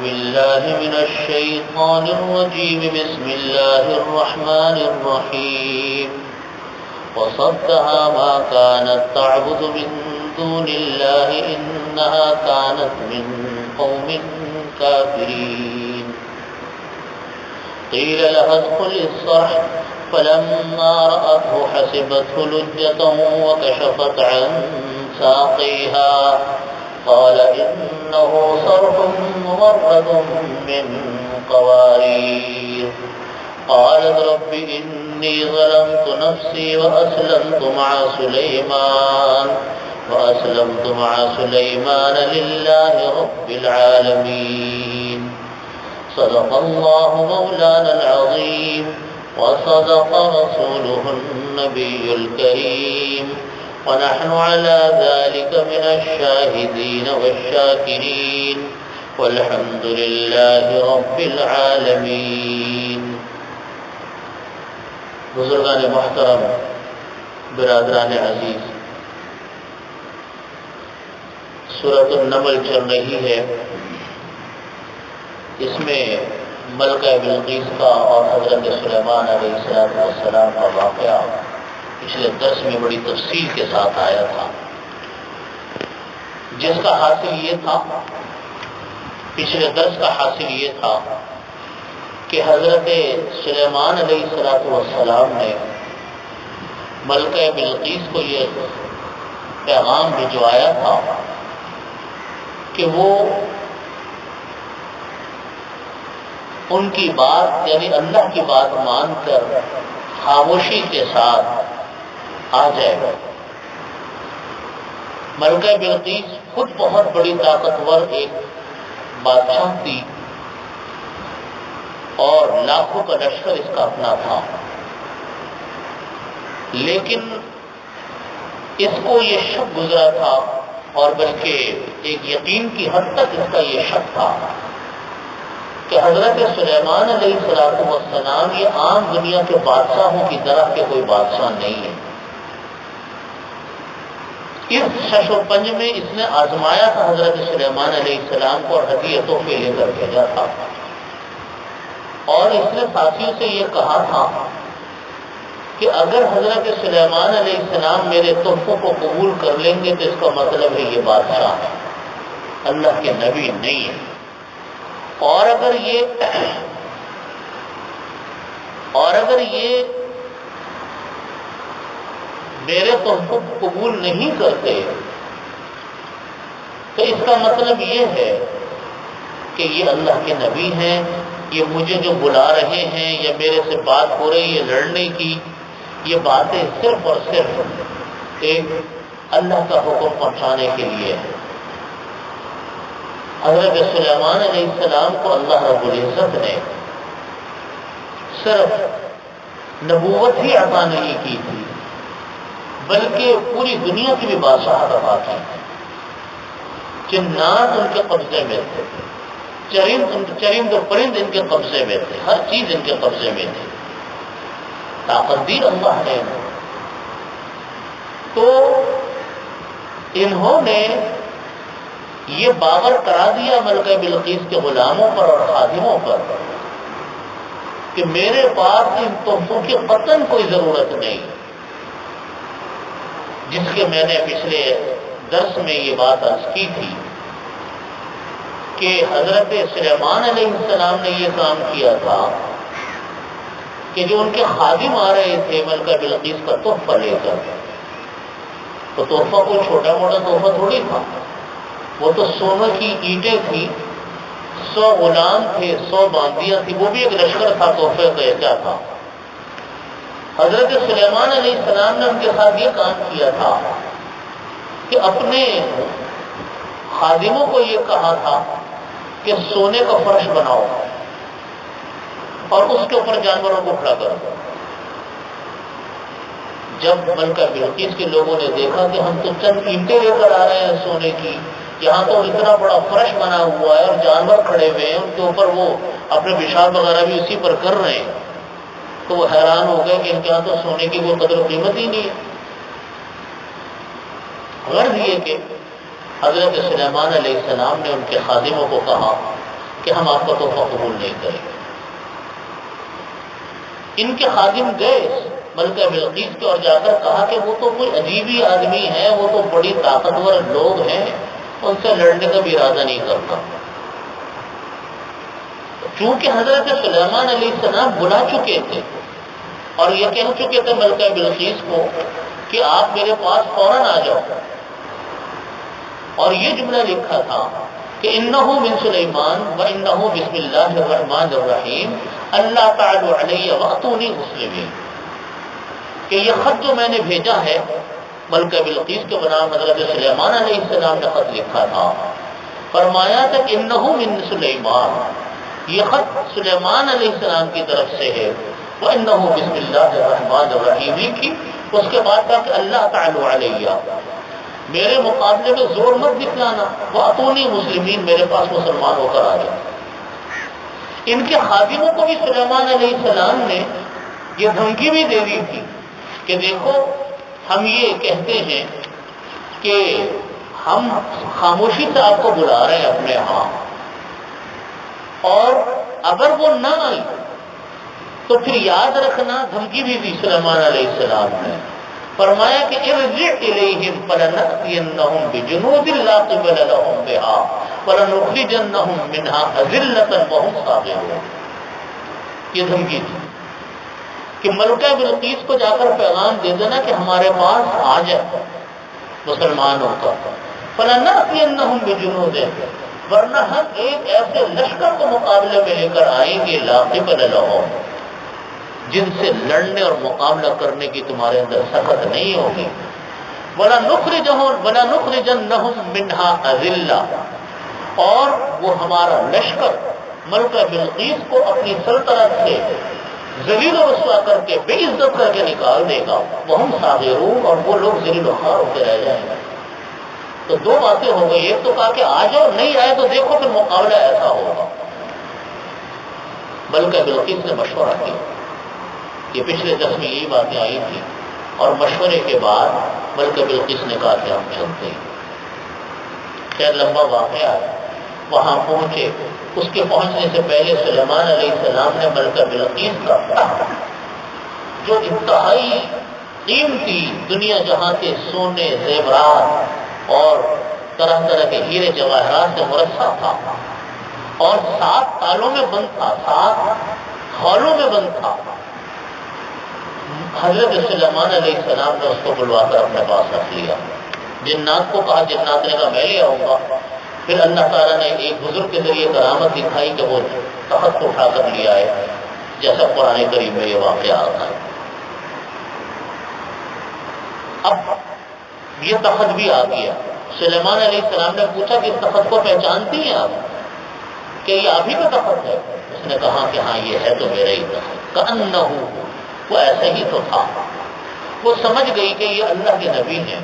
بالله من الشيطان الرجيم. بسم الله الرحمن الرحيم. وصدها ما كانت تعبد من دون الله إنها كانت من قوم كافرين. قيل لها ادخل الصرح فلما رأته حسبته لجة وكشفت عن ساقيها قال إنه صرح ممرد من قوارير. قالت رب إني ظلمت نفسي وأسلمت مع سليمان لله رب العالمين. صدق الله مولانا العظيم وصدق رسوله النبي الكريم ونحن على ذلك من الشاهدين والشاكرين والحمد لله رب العالمين. بزرگان محترم، برادران عزیز، سورۃ النمل چل رہی ہے. اس میں ملکہ بلقیس کا اور حضرت سلیمان علیہ السلام کا واقعہ پچھلے درس میں بڑی تفصیل کے ساتھ آیا تھا، جس کا حاصل یہ تھا، پچھلے درس کا حاصل یہ تھا کہ حضرت سلیمان علیہ السلام نے ملکہ بلقیس کو یہ پیغام بھجوایا تھا کہ وہ ان کی بات یعنی اللہ کی بات مان کر خاموشی کے ساتھ آ جائے گا. ملکہ بلقیس خود بہت بڑی طاقتور ایک بادشاہ تھی اور لاکھوں کا لشکر اس کا اپنا تھا، لیکن اس کو یہ شک گزرا تھا اور بلکہ ایک یقین کی حد تک اس کا یہ شک تھا کہ حضرت سلیمان علیہ السلام یہ عام دنیا کے بادشاہوں کی طرح کے کوئی بادشاہ نہیں ہے. اس شش و پنج میں اس نے آزمایا تھا حضرت سلیمان علیہ السلام کو اور ہدیتوں پہ لے کر بھیجا تھا، اور اس نے ساتھیوں سے یہ کہا تھا کہ اگر حضرت سلیمان علیہ السلام میرے تحفوں کو قبول کر لیں گے تو اس کا مطلب ہے یہ بادشاہ ہے، اللہ کے نبی نہیں ہے. اور اگر یہ میرے تحفوں کو قبول نہیں کرتے تو اس کا مطلب یہ ہے کہ یہ اللہ کے نبی ہیں، یہ مجھے جو بلا رہے ہیں یا میرے سے بات ہو رہی ہے لڑنے کی، یہ باتیں صرف اور صرف ایک اللہ کا حکم پہنچانے کے لیے ہے. حضرت سلیمان علیہ السلام کو اللہ رب العزت نے صرف نبوت ہی عطا نہیں کی تھی بلکہ پوری دنیا کی بھی بادشاہت عطا کی. جنات ان کے قبضے میں تھے، چرند و پرند ان کے قبضے میں تھے، ہر چیز ان کے قبضے میں تھی. طاقت دی اللہ نے. تو انہوں نے یہ باور کرا دیا ملکہ بلقیس کے غلاموں پر اور خادموں پر کہ میرے پاس ان تحفوں کی قطعاً کوئی ضرورت نہیں، جس کے میں نے پچھلے درس میں یہ بات عرض کی تھی کہ حضرت سلیمان علیہ السلام نے یہ کام کیا تھا کہ جو ان کے خادم آ رہے تھے ملکہ بلقیس کا تحفہ لے کر، تو تحفہ کوئی چھوٹا موٹا تحفہ تھوڑی تھا، وہ تو سونے کی اینٹیں تھی، 100 غلام تھے، 100 باندیاں تھی، وہ بھی ایک لشکر تھا. تحفے کا کیا تھا؟ حضرت سلیمان علیہ السلام نے ان کے ساتھ یہ کام کیا تھا کہ اپنے خادموں کو یہ کہا تھا کہ سونے کا فرش بناؤ اور اس کے اوپر جانوروں کو کھڑا کرو. جب ملکہ بلقیس کے لوگوں نے دیکھا کہ ہم تو چند اینٹیں لے کر آ رہے ہیں سونے کی، یہاں تو اتنا بڑا فرش بنا ہوا ہے اور جانور کھڑے ہوئے ہیں، ان کے اوپر وہ اپنے پیشاب وغیرہ بھی اسی پر کر رہے ہیں، تو وہ حیران ہو گئے کہ ان کے یہاں تو سونے کی کوئی قدر و قیمت ہی نہیں ہے. غرض یہ کہ حضرت سلیمان علیہ السلام نے ان کے خادموں کو کہا کہ ہم آپ کا تحفہ قبول نہیں کریں گے۔ ان کے خادم گئے ملکہ بلقیس کے اور جا کر کہا کہ وہ تو کوئی عجیب ہی آدمی ہے، وہ تو بڑی طاقتور لوگ ہیں، ان سے لڑنے کا بھی ارادہ نہیں کرتا۔ چونکہ حضرت سلیمان علیہ السلام بلا چکے تھے اور یہ کہہ چکے تھے ملکہ بلقیس کو کہ آپ میرے پاس فوراً آ جاؤ، اور یہ جملہ لکھا تھا کہ انہو من سلیمان و انہو بسم اللہ الرحمن الرحیم اللہ تعالی علیہ واتونی مسلمین، کہ یہ خط جو میں نے بھیجا ہے ملکہ بلقیس کے بنام حضرت سلیمان علیہ السلام نے خط لکھا تھا، فرمایا تھا کہ انہو من سلیمان، یہ خط سلیمان علیہ السلام کی طرف سے ہے، وَإِنَّهُ بِسْمِ اللَّهِ الرَّحْمَٰنِ الرَّحِيمِ لکھی، اس کے بعد کہا کہ اللہ تعالی علیہ، میرے مقابلے میں زور مت دکھلانا، وَأَتُونِي مسلمین، میرے پاس مسلمان ہو کر آ جاؤ۔ ان کے خادموں کو بھی سلیمان علیہ السلام نے یہ دھمکی بھی دے دی تھی کہ دیکھو ہم یہ کہتے ہیں کہ ہم خاموشی سے آپ کو بلا رہے ہیں اپنے ہاں، اور اگر وہ نہ آئی تو پھر یاد رکھنا، دھمکی بھی دی سلیمان علیہ السلام نے، فرمایا کہ ارجع الیہم فلنأتینہم بجنود لا قبل لہم بہا ولنخرجنہم منہا اذلۃ وہم صاغرون۔ یہ دھمکی دی کہ ملکہ بلقیس کو جا کر پیغام دے دینا کہ ہمارے پاس آ جائے مسلمان ہو کر، فلنأتینہم بجنود، ورنہ ہم ایک ایسے لشکر کو مقابلے میں لے کر آئیں گے لا قبل لہم، جن سے لڑنے اور مقابلہ کرنے کی تمہارے اندر سخت نہیں ہوگی، وَلَنُخْرِجَنَّهُم مِّنْهَا أَذِلَّةً، اور وہ ہمارا لشکر ملکہ بلقیس کو اپنی سلطنت سے ذلیل و رسوا کر کے، بے عزت کر کے نکال دے گا، وَهُمْ صَاغِرُونَ، اور وہ لوگ ذلیل و خوار ہوتے رہ جائیں گے۔ تو دو باتیں ہو گئی، ایک تو کہا کہ آ جاؤ، نہیں آئے تو دیکھو پھر مقابلہ ایسا ہوگا۔ ملکہ بلقیس نے مشورہ کیا، یہ پچھلے درس میں یہی باتیں آئی تھی، اور مشورے کے بعد ملکہ بلقیس نے کہا کہ ہم چلتے ہیں۔ خیر لمبا واقعہ ہے، وہاں پہنچے، اس کے پہنچنے سے پہلے سلیمان علیہ السلام نے ملکہ بلقیس کا جو انتہائی قیمتی دنیا جہاں کے سونے، زیورات اور طرح طرح کے ہیرے جواہرات سے مرصع تھا، اور 7 تالوں میں بند تھا، 7 خولوں میں بند تھا، حضرت سلیمان علیہ السلام نے اس کو بلوا کر اپنے پاس رکھ لیا۔ جنات کو کہا، جنات نے کہا میں لے آؤں گا۔ پھر اللہ تعالیٰ نے ایک بزرگ کے ذریعے کرامت دکھائی کہ وہ تخت کو اٹھا کر لیا ہے، جیسا قرآن کریم میں یہ واقعہ آتا ہے۔ اب یہ تخت بھی آ گیا۔ سلیمان علیہ السلام نے پوچھا کہ اس تخت کو پہچانتی ہیں آپ کہ یہ آپ ہی کا تخت ہے؟ اس نے کہا کہ ہاں یہ ہے تو میرا ہی تخت، کأنہ، وہ ایسا ہی تو تھا۔ وہ سمجھ گئی کہ یہ اللہ کے نبی ہیں،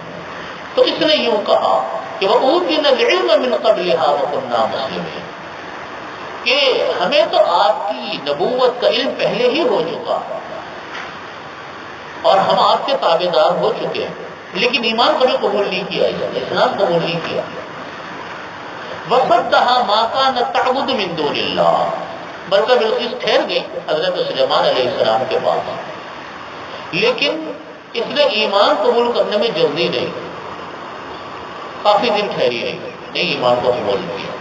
تو اس نے یوں کہا کہ وَأُوتِينَا الْعِلْمَ مِنْ قَبْلِهَا وَكُنَّا مُسْلِمِينَ، کہ ہمیں تو آپ کی نبوت کا علم پہلے ہی ہو چکا اور ہم آپ کے تابع دار ہو چکے ہیں، لیکن ایمان کبھی قبول نہیں کیا، اسلام قبول نہیں کیا۔ وَصَدَّهَا مَا كَانَتْ تَعْبُدُ مِن دُونِ اللَّهِ، ملکہ بلقیس ٹھہر گئی حضرت سلیمان علیہ السلام کے پاس، لیکن اس نے ایمان قبول کرنے میں جلدی نہیں، کافی دن ٹھہری رہی، نہیں ایمان کو قبول کیا۔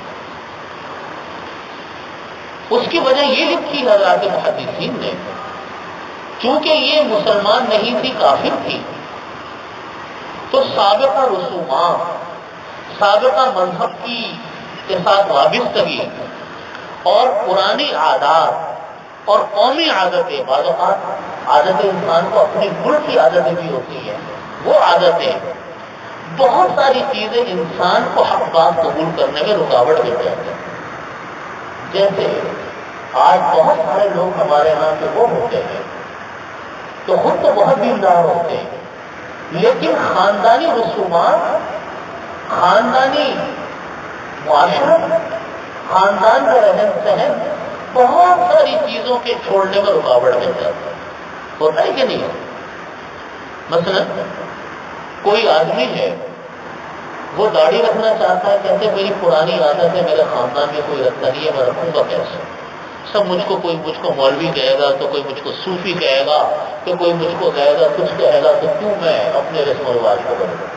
اس کی وجہ یہ لکھی حضرات محدثین نے، چونکہ یہ مسلمان نہیں تھی، کافر تھی، تو سابقہ رسومات، سابقہ مذہب کی کے ساتھ وابستگی اور پرانی عادات اور قومی عادتیں، بعض اوقات عادتیں انسان کو اپنی ملک کی عادتیں بھی ہوتی ہیں، وہ عادتیں، بہت ساری چیزیں انسان کو حق بات قبول کرنے میں رکاوٹ بن جاتی ہیں۔ جیسے آج بہت سارے لوگ ہمارے یہاں کے وہ ہوتے ہیں تو خود تو بہت دیندار ہوتے ہیں، لیکن خاندانی رسومات، خاندانی معاشرت، خاندان کا رہن سہن، بہت ساری چیزوں کے چھوڑنے میں رکاوٹ بن جاتا ہے، ہوتا ہے کہ نہیں؟ مثلا کوئی آدمی ہے، وہ داڑھی رکھنا چاہتا ہے، کہتے میری پرانی عادت ہے، میرے خاندان میں کوئی رکھتا نہیں ہے، میں رکھوں گا کیسے؟ سب کوئی مجھ کو مولوی کہے گا، تو کوئی مجھ کو صوفی کہے گا، تو کوئی مجھ کو کہے گا کچھ کہے گا، تو کیوں میں اپنے رسم و رواج کو بدلوں؟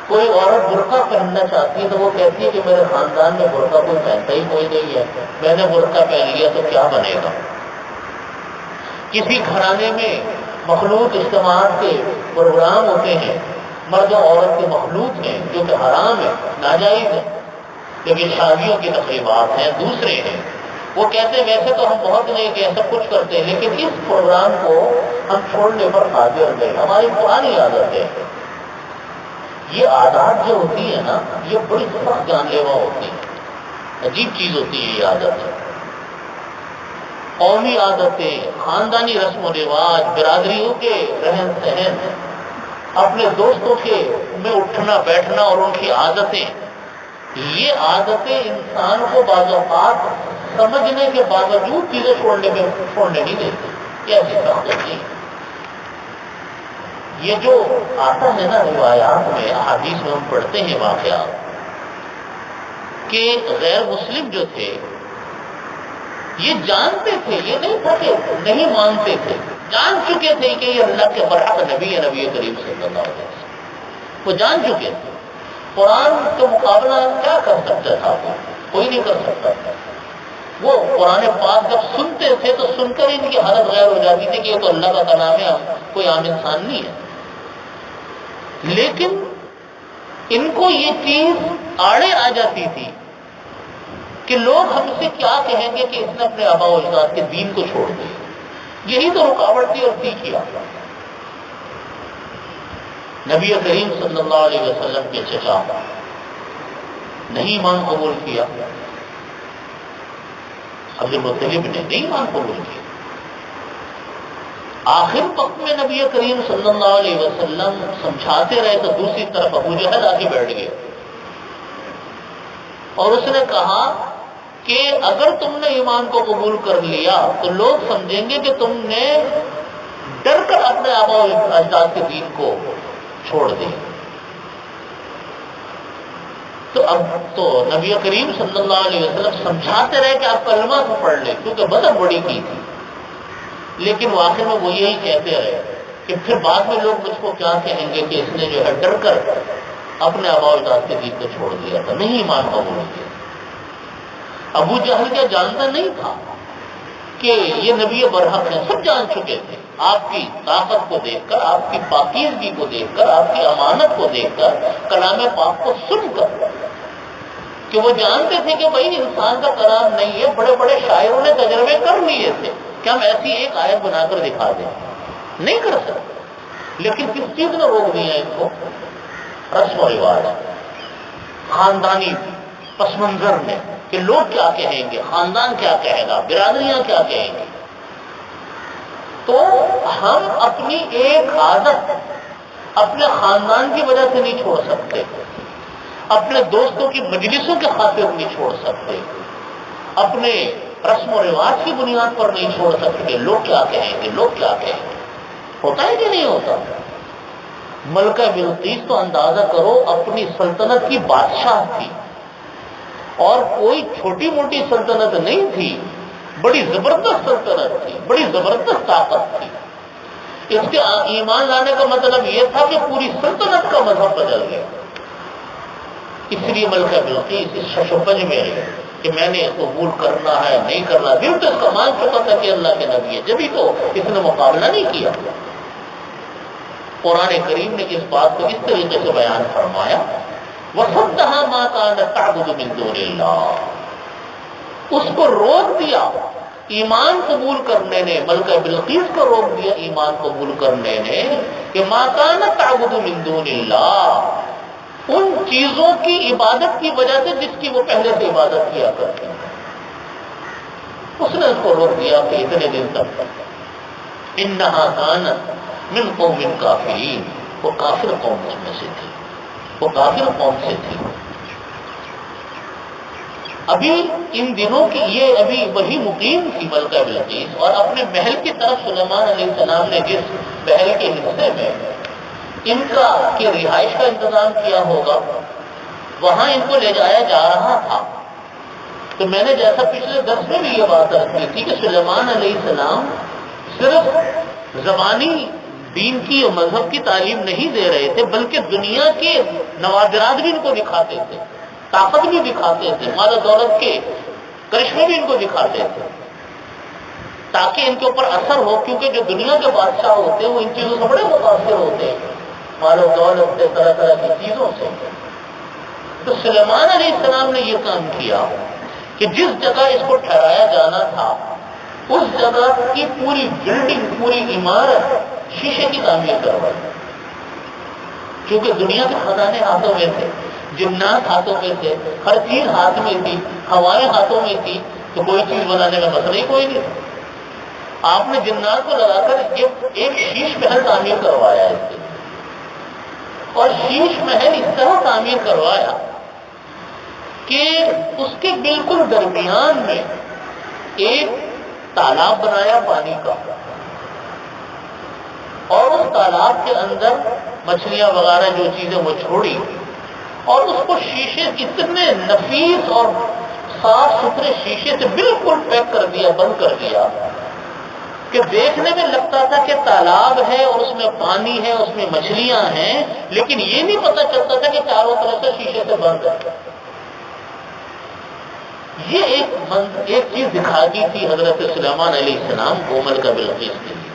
کوئی عورت برقع پہننا چاہتی ہے تو وہ کہتی ہے کہ میرے خاندان میں برقع کوئی پہنتا ہی کوئی نہیں ہے، میں نے برقع پہن لیا تو کیا بنے گا؟ کسی گھرانے میں مخلوط اجتماعات کے پروگرام ہوتے ہیں، مرد و عورت کے مخلوط ہیں جو کہ حرام ہے، ناجائز ہے، لیکن شادیوں کی تقریبات ہیں، دوسرے ہیں، وہ کہتے ہیں ویسے تو ہم بہت نہیں کہ سب کچھ کرتے ہیں، لیکن اس پروگرام کو ہم چھوڑنے پر قادر نہیں، ہماری پرانی عادت ہے۔ یہ عادات جو ہوتی ہے نا، یہ بڑی سخت جان لیوا ہوتی ہے، عجیب چیز ہوتی ہے یہ عادت۔ قومی عادتیں، خاندانی رسم و رواج، برادریوں کے رہن سہن، اپنے دوستوں کے میں اٹھنا بیٹھنا اور ان کی عادتیں، یہ عادتیں انسان کو بعض اوقات سمجھنے کے باوجود چیزیں چھوڑنے نہیں دیتی۔ کیسی سخت ہوتی ہے یہ جو آتا ہے نا روایات میں، احادیث میں ہم پڑھتے ہیں واقعات کہ غیر مسلم جو تھے یہ جانتے تھے، یہ نہیں تھا کہ نہیں مانتے تھے، جان چکے تھے کہ یہ اللہ کے برحق نبی ہے، نبی کریم صلی اللہ علیہ وسلم، وہ جان چکے تھے۔ قرآن کا مقابلہ کیا کر سکتا تھا؟ کوئی نہیں کر سکتا تھا۔ وہ قرآن پاک جب سنتے تھے تو سن کر ان کی حالت غیر ہو جاتی تھی کہ یہ تو اللہ کا کلام ہے، کوئی عام انسان نہیں ہے۔ لیکن ان کو یہ چیز آڑے آ جاتی تھی کہ لوگ ہم سے کیا کہیں گے کہ اس نے اپنے آباء و اجداد کے دین کو چھوڑ دیا۔ یہی تو رکاوٹ تھی اور تھی کیا۔ نبی کریم صلی اللہ علیہ وسلم کے چچا نہیں ایمان قبول کیا، عبد المطلب نے نہیں ایمان قبول کیا۔ آخر وقت میں نبی کریم صلی اللہ علیہ وسلم سمجھاتے رہے تو دوسری طرف ابو جہل آ کے بیٹھ گئے اور اس نے کہا کہ اگر تم نے ایمان کو قبول کر لیا تو لوگ سمجھیں گے کہ تم نے ڈر کر اپنے آباء و اجداد کے دین کو چھوڑ دیا۔ تو اب تو نبی کریم صلی اللہ علیہ وسلم سمجھاتے رہے کہ آپ کلمہ کو پڑھ لیں، کیونکہ بدر بڑی کی تھی، لیکن واقع میں وہ یہی کہتے رہے کہ پھر بعد میں لوگ مجھ کو کیا کہیں گے کہ اس نے جو ہے ڈر کر اپنے آباء و اجداد کے دین کو چھوڑ دیا تھا، نہیں ایمان قبول کیا۔ ابو جہل کیا جانتا نہیں تھا کہ یہ نبی برحق ہے؟ سب جان چکے تھے، آپ کی طاقت کو دیکھ کر، آپ کی پاکیزگی کو دیکھ کر، آپ کی امانت کو دیکھ کر، کلام پاک کو سن کر، کہ وہ جانتے تھے کہ بھائی انسان کا کلام نہیں ہے، بڑے بڑے شاعروں نے تجربے کر لیے تھے کہ ہم ایسی ایک آیت بنا کر دکھا دیں، نہیں کر سکتے۔ لیکن کس چیز نے روک دیا ان کو؟ رسم و رواج، خاندانی پس منظر میں، کہ لوگ کیا کہیں گے، خاندان کیا کہے گا، برادریاں کیا کہیں گے۔ تو ہم اپنی ایک عادت اپنے خاندان کی وجہ سے نہیں چھوڑ سکتے، اپنے دوستوں کی مجلسوں کے خاطر نہیں چھوڑ سکتے، اپنے رسم و رواج کی بنیاد پر نہیں چھوڑ سکتے۔ لوگ کیا کہیں گے، لوگ کیا کہیں گے، ہوتا ہے کہ نہیں ہوتا؟ ملکہ بلقیس تو اندازہ کرو اپنی سلطنت کی بادشاہ تھی، اور کوئی چھوٹی موٹی سلطنت نہیں تھی، بڑی زبردست سلطنت تھی، بڑی زبردست طاقت تھی۔ اس کے ایمان لانے کا مطلب یہ تھا کہ پوری سلطنت کا مذہب بدل گیا۔ اس لیے ملکہ بلقیس اس ششوپج میں ہے کہ میں نے قبول کرنا ہے نہیں کرنا، دل تو اس کا مان چکا تھا کہ اللہ کے نبی ہے، جبھی تو اس نے مقابلہ نہیں کیا۔ قرآن کریم نے اس بات کو اس طریقے سے بیان فرمایا، وَصَدَّهَا مَا كَانَتْ تَعْبُدُ مِن دُونِ اللَّهِ، اس کو روک دیا ایمان قبول کرنے نے، ملکہ بلقیس کو روک دیا ایمان قبول کرنے نے کہ مَا كَانَتْ تَعْبُدُ مِن دُونِ اللَّهِ، ان چیزوں کی عبادت کی وجہ سے جس کی وہ پہلے سے عبادت کیا کرتے ہیں، اس نے اس کو روک دیا کہ اتنے دن تک اِنَّهَا كَانَتْ مِن قَوْمٍ كَافِرِينَ، وہ کافر قوم میں سے تھی، وہ کافر قوم سے تھی۔ ابھی ان دنوں کی یہ ابھی وہی مقیم تھی ملکہ بلقیس، اور اپنے محل کی طرف سلیمان علیہ السلام نے جس محل کے حصے میں ان کا کی رہائش کا انتظام کیا ہوگا، وہاں ان کو لے جایا جا رہا تھا۔ تو میں نے جیسا پچھلے درس میں بھی یہ بات رکھی تھی کہ سلیمان علیہ السلام صرف زبانی دین کی اور مذہب کی تعلیم نہیں دے رہے تھے، بلکہ دنیا کے نوادرات بھی ان کو دکھاتے تھے، طاقت بھی دکھاتے تھے، مال و دولت کے کرشمے بھی ان کو دکھاتے تھے، تاکہ ان کے اوپر اثر ہو، کیونکہ جو دنیا کے بادشاہ ہوتے ہیں وہ ان چیزوں سے بڑے متاثر ہوتے ہیں، مال و دولت سے، طرح طرح کی چیزوں سے۔ تو سلیمان علیہ السلام نے یہ کام کیا کہ جس جگہ اس کو ٹھہرایا جانا تھا اس جگہ کی پوری بلڈنگ، پوری عمارت شیشے کی تعمیر کروائی، کیونکہ دنیا کے خزانے ہاتھوں میں تھے، جنات ہاتھوں میں تھے، ہر چیز ہاتھ میں تھی، ہوائیں ہاتھوں میں تھی، تو کوئی چیز بنانے میں مسئلہ ہی کوئی نہیں تھا۔ آپ نے جنات کو لگا کر ایک شیش محل تعمیر کروایا اس سے، اور شیش محل اس طرح تعمیر کروایا کہ اس کے بالکل درمیان میں ایک تالاب بنایا پانی کا، اور اس تالاب کے اندر مچھلیاں وغیرہ جو چیزیں وہ چھوڑی، اور اس کو شیشے اتنے نفیس اور صاف ستھرے شیشے سے بالکل پیک کر دیا، بند کر دیا کہ دیکھنے میں لگتا تھا کہ تالاب ہے اور اس میں پانی ہے، اس میں مچھلیاں ہیں، لیکن یہ نہیں پتہ چلتا تھا کہ چاروں طرف سے شیشے سے بند ہے۔ یہ ایک چیز دکھا دی تھی حضرت سلیمان علیہ السلام کو ملکہ بلقیس کے لیے۔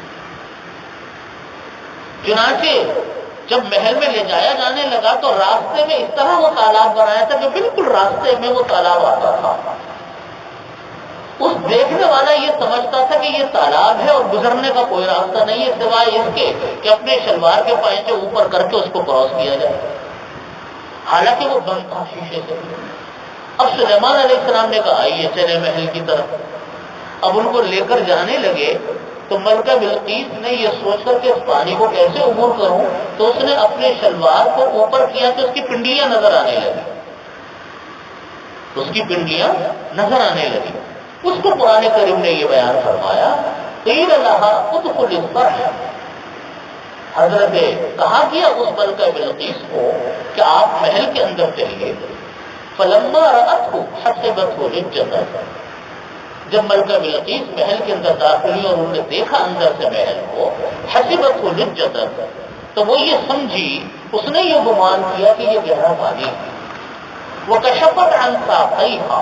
چنانچہ جب محل میں لے جایا جانے لگا تو راستے میں اس طرح وہ تالاب بنایا تھا کہ بالکل راستے میں وہ تالاب آتا تھا۔ اس دیکھنے والا یہ سمجھتا تھا کہ یہ تالاب ہے اور گزرنے کا کوئی راستہ نہیں ہے سوائے اس کے کہ اپنے شلوار کے پائچے اوپر کر کے اس کو کراس کیا جائے، حالانکہ وہ بند تھا شیشے سے۔ اب سلیمان علیہ السلام نے کہا آئیے چلے محل کی طرف۔ اب ان کو لے کر جانے لگے تو ملکہ بلقیس نے یہ سوچ کر کہ اس پانی کو کیسے عبور کروں، تو اس نے اپنے شلوار کو اوپر کیا کہ اس کی پنڈلیاں نظر آنے لگی، اس کی پنڈلیاں نظر آنے لگی۔ اس کو قرآن کریم نے یہ بیان فرمایا قیل لہا ادخل الصرح، حضرت کہا کیا اس ملکہ بلقیس کو کہ آپ محل کے اندر چلیے۔ فلما رأته حسبته لجة، جب ملکہ بلقیس محل کے اندر داخل ہوئی اور انہوں نے دیکھا اندر سے محل کو، حسبته لجة، تو وہ یہ سمجھی، اس نے یہ گمان کیا کہ یہ گہرا پانی ہے۔ وکشفت عن ساقیها،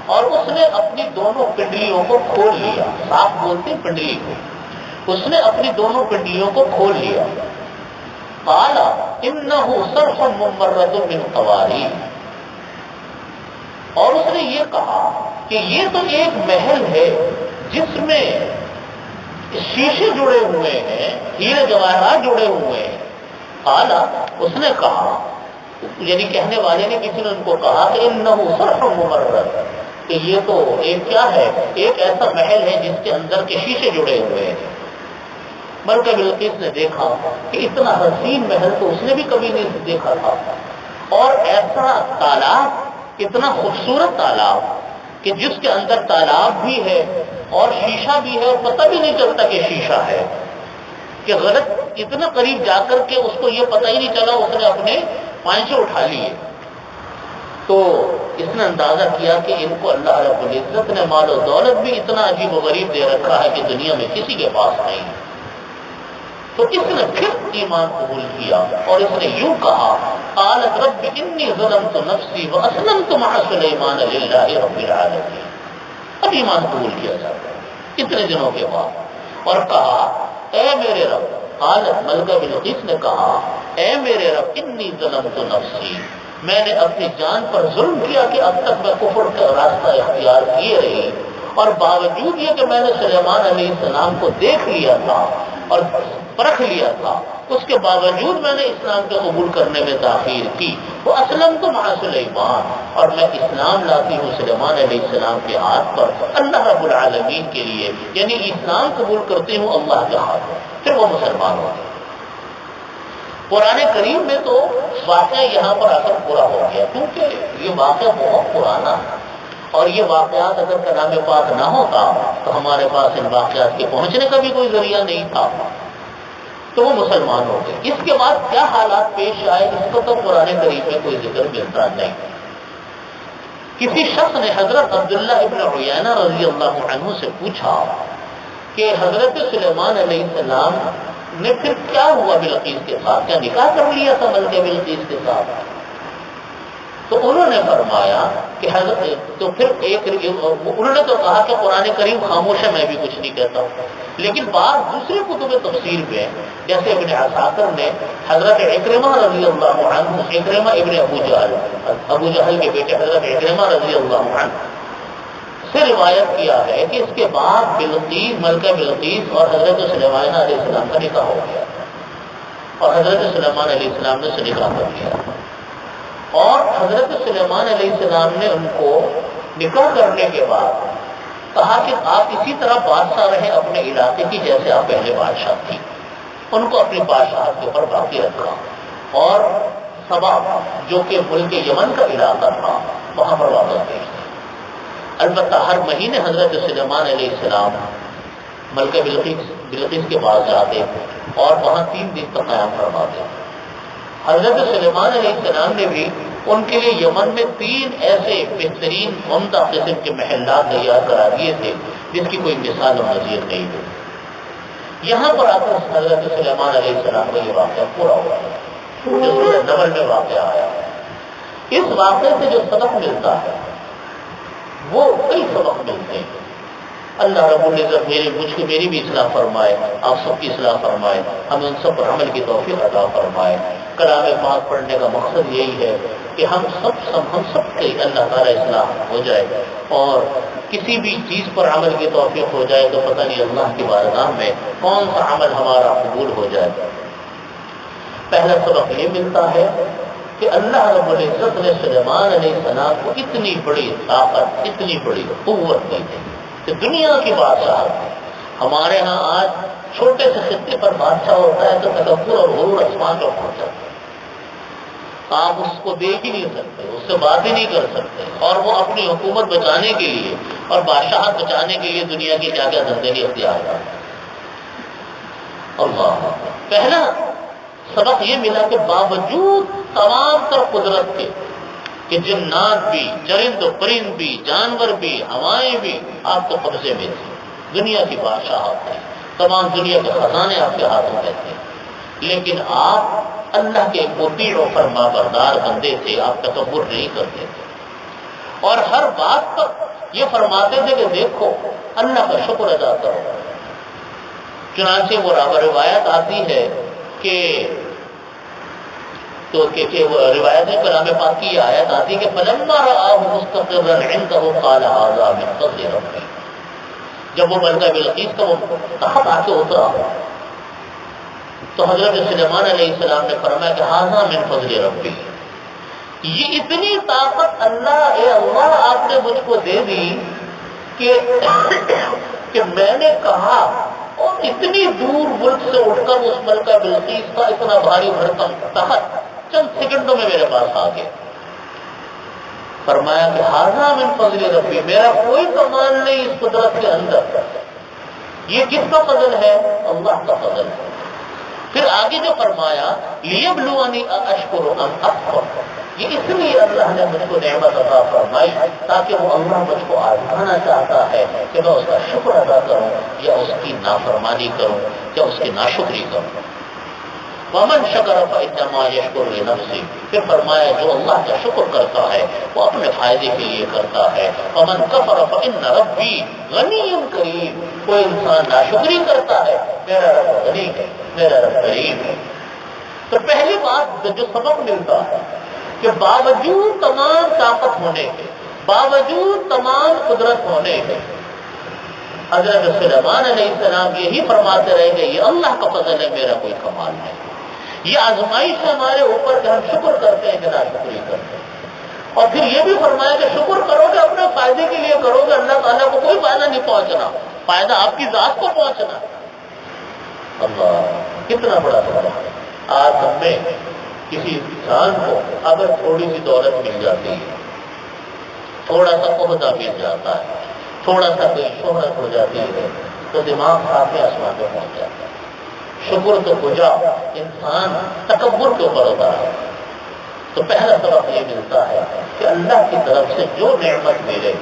اور اس نے اپنی دونوں پنڈلیوں کو کھول لیا، ساق بولتے پنڈلی کو، اس نے اپنی دونوں پنڈلیوں کو کھول لیا۔ قال انه صرح ممرد من قواریر، اور اس نے یہ کہا کہ یہ تو ایک محل ہے جس میں شیشے جڑے ہوئے ہیں، ہیرے جواہرات جڑے ہوئے ہیں۔ قال، اس نے کہا، یعنی کہنے والے نے کسی نے ان کو کہا کہ انه صرح ممرد، کہ یہ تو ایک کیا ہے، ایک ایسا محل ہے جس کے اندر کے شیشے جڑے ہوئے ہیں۔ ملکہ بلقیس نے دیکھا کہ اتنا حسین محل تو اس نے بھی کبھی نہیں دیکھا تھا، اور ایسا تالاب، اتنا خوبصورت تالاب کہ جس کے اندر تالاب بھی ہے اور شیشہ بھی ہے، اور پتہ بھی نہیں چلتا کہ شیشہ ہے، کہ غلط اتنا قریب جا کر کے اس کو یہ پتہ ہی نہیں چلا، اس نے اپنے پائچے اٹھا لیے۔ تو اس نے اندازہ کیا کہ ان کو اللہ رب العزت نے مال و دولت بھی اتنا عجیب و غریب دے رکھا ہے کہ دنیا میں کسی کے پاس نہیں۔ تو اس نے پھر ایمان قبول کیا اور اس نے یوں کہا قالت رب انی ظلمت نفسی واسلمت مع سلیمان للہ رب العالمین۔ اب ایمان قبول کیا جاتا ہے اتنے دنوں کے بعد، اور کہا اے میرے رب، قالت ملکہ بلقیس نے کہا اے میرے رب انی ظلمت نفسی، میں نے اپنی جان پر ظلم کیا کہ اب تک میں کفر کا راستہ اختیار کیے رہی، اور باوجود یہ کہ میں نے سلیمان علیہ السلام کو دیکھ لیا تھا اور پرکھ لیا تھا، اس کے باوجود میں نے اسلام کے قبول کرنے میں تاخیر کی۔ وہ اسلمت مع سلیمان، اور میں اسلام لاتی ہوں سلیمان علیہ السلام کے ہاتھ پر اللہ رب العالمین کے لیے، یعنی اسلام قبول کرتی ہوں اللہ کے ہاتھ پر۔ پھر وہ مسلمان ہو گئے۔ قرآن کریم میں تو واقعہ یہاں پر آ کر پورا ہو گیا، کیونکہ یہ واقعہ بہت پرانا ہے، اور یہ واقعات اگر کلام پاک نہ ہوتا تو ہمارے پاس ان واقعات کے پہنچنے کا بھی کوئی ذریعہ نہیں تھا۔ تو وہ مسلمان ہو گئے۔ اس کے بعد کیا حالات پیش آئے اس کو تو قرآن کریم میں کوئی ذکر ملتا نہیں۔ کسی شخص نے حضرت عبداللہ ابن عیینہ رضی اللہ عنہ سے پوچھا کہ حضرت سلیمان علیہ السلام نے پھر کیا ہوا بلقیس کے ساتھ، کیا نکاح کر لیا تھا ملکہ بلقیس کے ساتھ؟ تو انہوں نے فرمایا کہ حضرت تو پھر انہوں نے تو کہا کہ قرآن کریم خاموش ہے، میں بھی کچھ نہیں کہتا ہوں۔ لیکن بعض دوسرے کتب تفسیر میں جیسے ابن عساکر نے حضرت اکرمہ رضی اللہ عنہ، اکرمہ ابن ابو جہل کے بیٹے حضرت اکرمہ رضی اللہ عنہ سے روایت کیا ہے کہ اس کے بعد بلقیس، ملکہ بلقیس اور حضرت سلیمان علیہ السلام کا نکاح ہو گیا اور حضرت سلیمان علیہ السلام نے سے نکاح کر لیا، اور حضرت سلیمان علیہ السلام نے ان کو نکاح کرنے کے بعد کہا کہ آپ اسی طرح بادشاہ رہے اپنے علاقے کی جیسے آپ پہلے بادشاہ تھی۔ ان کو اپنی بادشاہت کے اوپر باقی رکھا اور سبا جو کہ ملک یمن کا علاقہ تھا وہاں پر واپس بھیج دیا۔ البتہ ہر مہینے حضرت سلیمان علیہ السلام ملکہ بلقیس کے پاس جاتے اور وہاں 3 دن کا قیام فرماتے۔ حضرت سلیمان علیہ السلام نے بھی ان کے لیے یمن میں 3 ایسے بہترین عمدہ قسم کے محلات تیار کرا دیے تھے جس کی کوئی مثال و نظیر نہیں تھی۔ یہاں پر آ کر حضرت سلیمان علیہ السلام کا یہ واقعہ پورا ہوا جو سورہ نمل میں واقعہ آیا۔ اس واقعے سے جو سبق ملتا ہے وہ کئی سبق ملتے ہیں۔ اللہ رب العزت میری بھی اصلاح فرمائے، آپ سب کی اصلاح فرمائے، ہمیں ان سب پر عمل کی توفیق عطا فرمائے۔ کلام پاک پڑھنے کا مقصد یہی ہے کہ ہم سب کی اللہ تعالیٰ اصلاح ہو جائے اور کسی بھی چیز پر عمل کی توفیق ہو جائے تو پتہ نہیں اللہ کی بارگاہ میں کون سا عمل ہمارا قبول ہو جائے۔ پہلا سبق یہ ملتا ہے کہ اللہ رب العزت نے سلیمان علیہ السلام کو اتنی بڑی طاقت، اتنی بڑی قوت دی تھی کہ دنیا کی بادشاہت، ہمارے ہاں آج چھوٹے سے خطے پر بادشاہ ہوتا ہے تو تکبر اور غرور آسمان پر پہنچ جاتا ہے، آپ اس کو دیکھ ہی نہیں سکتے، اس سے بات ہی نہیں کر سکتے، اور وہ اپنی حکومت بچانے کے لیے اور بادشاہت بچانے کے لیے دنیا کی کیا کیا زندگی اختیار کرتا ہے۔ اللہ پہلا سبق یہ ملا کہ باوجود تمام تر قدرت کے کہ جنات بھی، چرند و پرند بھی، جانور بھی، ہوائیں بھی آپ کے قبضے میں تھی، دنیا کی بادشاہت ہے، تمام دنیا کے خزانے آپ کے ہاتھوں میں تھے، لیکن آپ اللہ کے مطیع و فرما بردار بندے تھے، آپ تکبر نہیں کرتے تھے اور ہر بات پر یہ فرماتے تھے کہ دیکھو اللہ کا شکر ادا کرو۔ چنانچہ وہ روایت آتی ہے کہ روایت میں کلام پاک کی یہ آیت آتی کہ فلما رآہ مستقرا عنده قال هذا من فضل ربی، جب وہ ملکہ بلقیس کا وہ تخت آ کے اترا تو حضرت سلیمان علیہ السلام نے فرمایا کہ هذا من فضل ربی، یہ اتنی طاقت اللہ آپ نے مجھ کو دے دی کہ میں نے کہا اور اتنی دور ملک سے اٹھ کر اس ملکہ بلقیس کا اتنا بھاری بھرکم تخت چند سیکنڈوں میں میرے پاس آ گیا۔ فرمایا کہ ھذا من فضل ربی، میرا کوئی کمال نہیں اس قدرت کے اندر، یہ کس کا فضل ہے؟ اللہ کا فضل ہے۔ پھر آگے جو فرمایا لیبلونی اشکر ام اکفر، یہ اس لیے اللہ نے مجھ کو نعمت عطا فرمائی تاکہ وہ اللہ مجھ کو آزمانا چاہتا ہے کہ میں اس کا شکر ادا کروں یا اس کی نافرمانی کروں یا اس کی ناشکری کروں۔ ومن شکر فانما یشکر لنفسہ، پھر فرمایا جو اللہ کا شکر کرتا ہے وہ اپنے فائدے کے لیے کرتا ہے۔ ومن کفر فان ربی غنی کریم، کوئی انسان ناشکری کرتا ہے میرا رب غنی ہے، میرا رب کریم ہے۔ تو پہلی بات جو سبق ملتا ہے کہ باوجود تمام طاقت ہونے کے، باوجود تمام قدرت ہونے کے، حضرت سلیمان علیہ السلام یہی فرماتے رہے کہ یہ اللہ کا فضل ہے، میرا کوئی کمال نہیں۔ یہ آزمائش ہے ہمارے اوپر کہ ہم شکر کرتے ہیں کہ ناشکری کرتے ہیں، اور پھر یہ بھی فرمایا کہ شکر کرو گے اپنے فائدے کے لیے کرو گے، اللہ تعالیٰ کو کوئی فائدہ نہیں پہنچنا، فائدہ آپ کی ذات کو پہنچنا۔ اللہ کتنا بڑا سوال ہے۔ آج ہم میں کسی انسان کو اگر تھوڑی سی دولت مل جاتی ہے، تھوڑا سا عہدہ مل جاتا ہے، تھوڑا سا کوئی شہرت ہو جاتی ہے تو دماغ کھا کے آسمان پہ پہنچ جاتا ہے۔ شکر تو بجا، انسان تکبر کے اوپر ہوتا ہے۔ تو پہلا سبق یہ ملتا ہے کہ اللہ کی طرف سے جو نعمت ملے،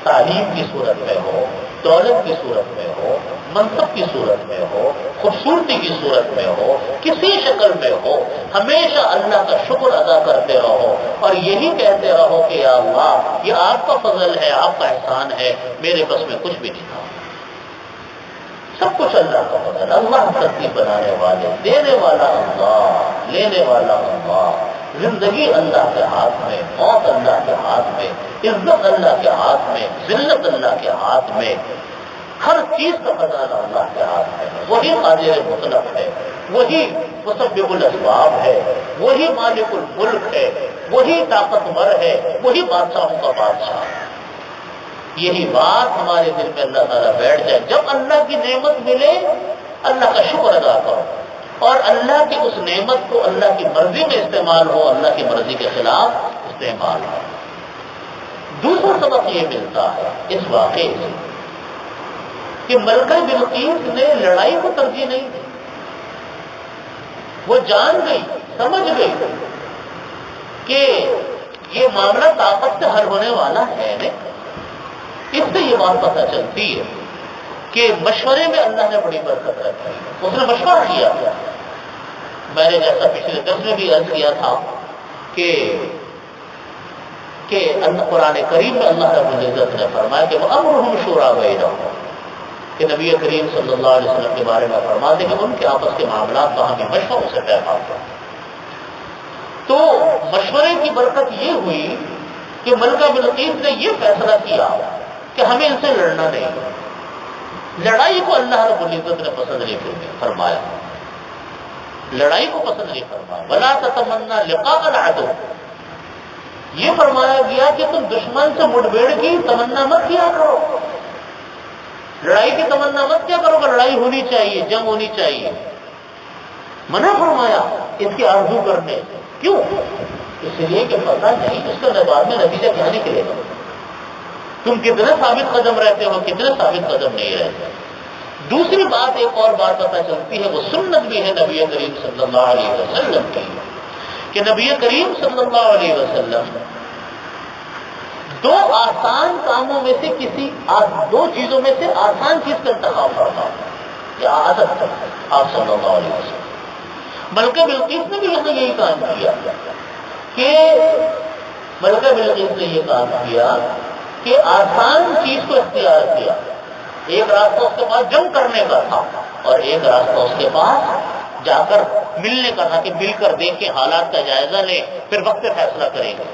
تعلیم کی صورت میں ہو، دولت کی صورت میں ہو، منصب کی صورت میں ہو، خوبصورتی کی صورت میں ہو، کسی شکل میں ہو، ہمیشہ اللہ کا شکر ادا کرتے رہو اور یہی کہتے رہو کہ یا اللہ یہ آپ کا فضل ہے، آپ کا احسان ہے، میرے بس میں کچھ بھی نہیں تھا، سب کچھ اللہ کا فضل۔ اللہ ترتیب بنانے والے، دینے والا اللہ، لینے والا اللہ، زندگی اللہ کے ہاتھ میں، موت اللہ کے ہاتھ میں، عزت اللہ کے ہاتھ میں، ذلت اللہ کے ہاتھ میں، ہر چیز کا خزانہ اللہ کے ہاتھ میں ہے۔ وہی قادر مطلق ہے، وہی مسبب الاسباب ہے، وہی مالک الملک ہے، وہی طاقتور ہے، وہی بادشاہوں کا بادشاہ ہے۔ یہی بات ہمارے دل میں اللہ تعالیٰ بیٹھ جائے، جب اللہ کی نعمت ملے اللہ کا شکر ادا کرو اور اللہ کی اس نعمت کو اللہ کی مرضی میں استعمال ہو، اللہ کی مرضی کے خلاف استعمال ہو۔ دوسرا سبق یہ ملتا ہے اس واقعے سے کہ ملکہ بلقیس نے لڑائی کو ترجیح نہیں دی، وہ جان گئی، سمجھ گئی کہ یہ معاملہ طاقت سے حل ہونے والا ہے نہیں۔ اس سے یہ بات پتہ چلتی ہے کہ مشورے میں اللہ نے بڑی برکت رکھی۔ اس نے مشورہ کیا، میں نے جیسا پچھلے درس میں بھی عرض کیا تھا کہ قرآن کریم میں اللہ رب العزت نے فرمایا کہ وَأَمْرُهُمْ شُورَىٰ بَيْنَهُمْ، کہ نبی کریم صلی اللہ علیہ وسلم کے بارے میں فرماتے کہ ان کے آپس کے معاملات باہمی مشوروں سے طے پاتے ہیں۔ تو مشورے کی برکت یہ ہوئی کہ ملکہ بلقیس نے یہ فیصلہ کیا کہ ہمیں ان سے لڑنا نہیں۔ لڑائی کو اللہ رب العزت نے پسند نہیں فرمایا، لڑائی کو پسند نہیں فرمایا۔ وَلَا تَتَمَنَّا لِقَاءَ الْعَدُوِّ، یہ فرمایا گیا کہ تم دشمن سے مٹبھیڑ کی تمنا مت کیا کرو، لڑائی کی تمنا مت کیا کرو کہ لڑائی ہونی چاہیے، جنگ ہونی چاہیے۔ منع فرمایا اس کی آرزو کرنے سے۔ کیوں؟ اس لیے کہ پتہ نہیں اس کا بعد میں نتیجہ کیا نکلے گا، تم کتنے ثابت قدم رہتے ہو، کتنے ثابت قدم نہیں رہتے۔ دوسری بات، ایک اور بات پتہ چلتی ہے، وہ سنت بھی ہے نبی کریم صلی اللہ علیہ وسلم کی، کہ نبی کریم صلی اللہ علیہ وسلم دو آسان کاموں میں سے دو چیزوں میں سے آسان چیز کا انتخاب کرتا ہوں، یہ عادت ہے آپ صلی اللہ علیہ وسلم۔ ملکہ بلقیس نے بھی یہاں یہی کام کیا کہ ملکہ بلقیس نے یہ کام کیا کہ آسان چیز کو اختیار کیا۔ ایک راستہ اس کے پاس جنگ کرنے کا تھا اور ایک راستہ اس کے پاس جا کر ملنے کا تھا کہ مل کر دیکھیں، حالات کا جائزہ لیں، پھر وقت پہ فیصلہ کریں گے۔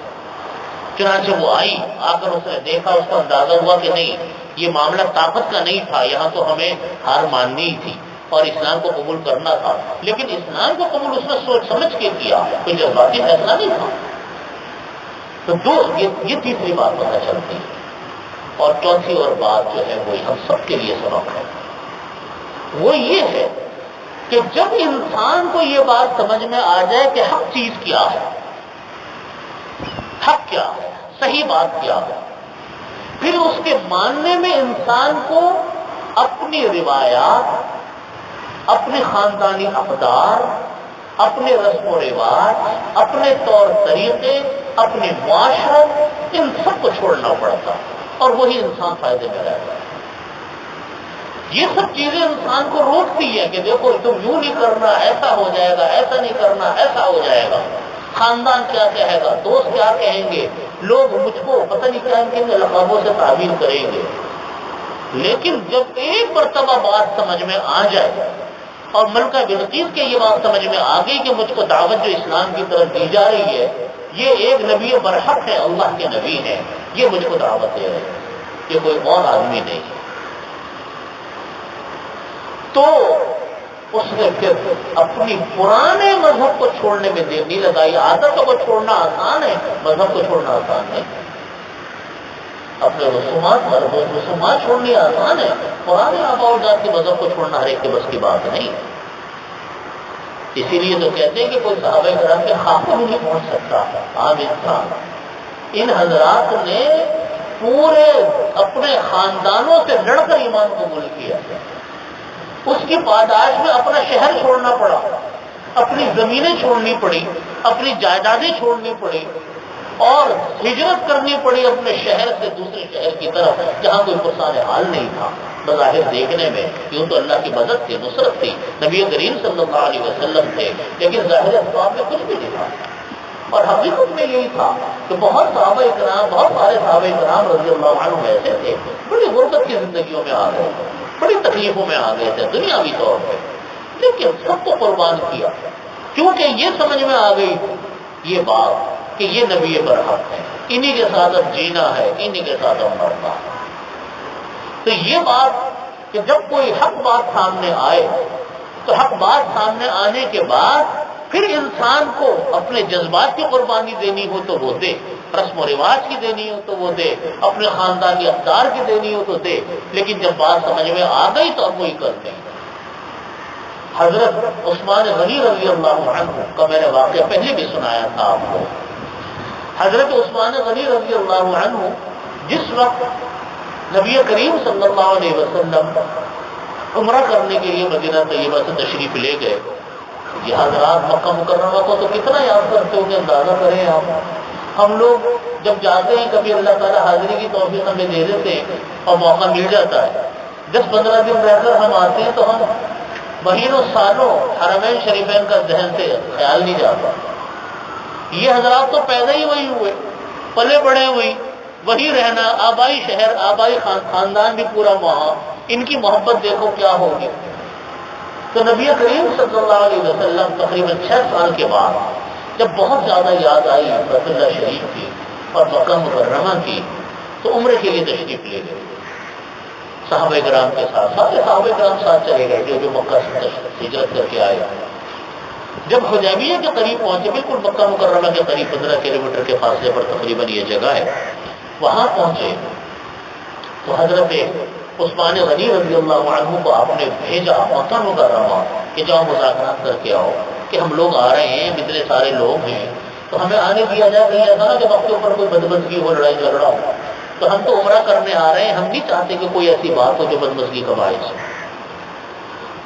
چنانچہ وہ آئی، آ کر اس نے دیکھا، اس کو اندازہ ہوا کہ نہیں یہ معاملہ طاقت کا نہیں تھا، یہاں تو ہمیں ہار ماننی ہی تھی اور اسلام کو قبول کرنا تھا، لیکن اسلام کو قبول اس نے سوچ سمجھ کے کیا، کوئی جذباتی فیصلہ نہیں تھا۔ تو یہ تیسری بات پتہ چلتی ہے۔ اور چوتھی اور بات جو ہے وہ ہم سب کے لیے سبق ہے، وہ یہ ہے کہ جب انسان کو یہ بات سمجھ میں آ جائے کہ حق چیز کیا ہے، حق کیا ہے، صحیح بات کیا ہے، پھر اس کے ماننے میں انسان کو اپنی روایات، اپنے خاندانی اقدار، اپنے رسم و رواج، اپنے طور طریقے، اپنی معاشرت، ان سب کو چھوڑنا پڑتا اور وہی انسان فائدے میں رہتا ہے۔ یہ سب چیزیں انسان کو روکتی ہیں کہ دیکھو تم یوں نہیں کرنا، ایسا ہو جائے گا، ایسا نہیں کرنا، ایسا ہو جائے گا، خاندان کیا کہے گا، دوست کیا کہیں گے، لوگ مجھ کو پتہ نہیں کیا کن لقبوں سے تعبیر کریں گے۔ لیکن جب ایک مرتبہ بات سمجھ میں آ جائے، اور ملکہ بلقیس کے یہ بات سمجھ میں آ گئی کہ مجھ کو دعوت جو اسلام کی طرف دی جا رہی ہے، یہ ایک نبی برحق ہے، اللہ کے نبی ہیں، یہ مجھ کو دعوت دے رہے ہیں، یہ کوئی اور آدمی نہیں ہے، تو اس نے پھر اپنی پرانے مذہب کو چھوڑنے میں دیر نہیں لگائی۔ عادتوں کو چھوڑنا آسان ہے، مذہب کو چھوڑنا آسان نہیں۔ اپنے رسومات چھوڑنی آسان ہے، پرانے آباء و اجداد کے مذہب کو چھوڑنا ہر ایک کے بس کی بات نہیں۔ اسی لیے تو کہتے ہیں کہ کوئی صحابہ کرام کے خاکوں میں نہیں پہنچ سکتا عام انسان۔ ان حضرات نے پورے اپنے خاندانوں سے لڑ کر ایمان قبول کیا، اس کی پاداش میں اپنا شہر چھوڑنا پڑا، اپنی زمینیں چھوڑنی پڑی، اپنی جائیدادیں چھوڑنی پڑی، اور ہجرت کرنی پڑی اپنے شہر سے دوسرے شہر کی طرف جہاں کوئی پرسان حال نہیں تھا۔ بظاہر دیکھنے میں یوں تو اللہ کی مدد تھی، نصرت تھی، نبی کریم صلی اللہ علیہ وسلم تھے، لیکن ظاہر اسباب میں کچھ بھی نہیں تھا۔ اور حقیقت میں یہی تھا کہ بہت صحابہ کرام، بہت سارے صحابہ کرام رضی اللہ عنہم ایسے تھے بڑی غربت کی زندگیوں میں آ گئے، بڑی تکلیفوں میں آ گئے تھے دنیاوی طور پہ، لیکن سب کو قربان کیا، کیونکہ یہ سمجھ میں آ گئی یہ بات کہ یہ نبی برحق ہے، انہی کے ساتھ اب جینا ہے، انہی کے ساتھ اب مرنا ہے۔ تو یہ بات کہ جب کوئی حق بات سامنے آئے تو حق بات سامنے آنے کے بعد پھر انسان کو اپنے جذبات کی قربانی دینی ہو تو وہ دے، رسم و رواج کی دینی ہو تو وہ دے، اپنے خاندانی اقدار کی دینی ہو تو دے، لیکن جب بات سمجھ میں آ گئی تو اب وہی کر دیں۔ حضرت عثمان غنی رضی اللہ عنہ کا میں نے واقعہ پہلے بھی سنایا تھا آپ کو۔ حضرت عثمان غنی رضی اللہ عنہ جس وقت نبی کریم صلی اللہ علیہ وسلم عمرہ کرنے کے لیے مدینہ طیبہ سے تشریف لے گئے، یہ حضرات مکہ مکرمہ کو تو کتنا یاد کرتے ہو کہ اندازہ کریں آپ۔ ہم لوگ جب جاتے ہیں کبھی اللہ تعالیٰ حاضری کی توفیق ہمیں دے دیتے ہیں اور موقع مل جاتا ہے، 10-15 دن رہ کر ہم آتے ہیں تو ہم مہینوں سالوں حرمین شریفین کا ذہن سے خیال نہیں جاتا۔ یہ حضرات تو پیدا ہی وہی ہوئے، پلے بڑے ہوئی، وہی رہنا، آبائی شہر، آبائی خاندان بھی پورا وہاں، ان کی محبت دیکھو کیا ہوگی۔ تو نبی کریم صلی اللہ علیہ وسلم تقریباً 6 سال کے بعد جب بہت زیادہ یاد آئی بیت اللہ شریف کی اور مکہ مکرمہ کی، تو عمرے کے لیے تشریف لے گئے صحابہ کرام کے ساتھ، سارے صحابہ کرام ساتھ چلے گئے جو مکہ سے ہجرت کر کے آئے۔ جب حدیبیہ کے قریب پہنچے، بالکل مکہ مکرمہ کے قریب 15 کلومیٹر کے فاصلے پر تقریباً یہ جگہ ہے، وہاں پہنچے تو حضرت عثمان غنی رضی اللہ عنہ کو آپ نے بھیجا مکہ مکرمہ کہ جاؤ مذاکرات کر کے آؤ کہ ہم لوگ آ رہے ہیں، اتنے سارے لوگ ہیں، تو ہمیں آنے دیا جائے، کہیں ایسا نہ کہ وقت کے اوپر کوئی بدمزگی ہو، لڑائی جھگڑا ہو، تو ہم تو عمرہ کرنے آ رہے ہیں، ہم نہیں چاہتے کہ کوئی ایسی بات ہو جو بدمزگی کا باعث ہو۔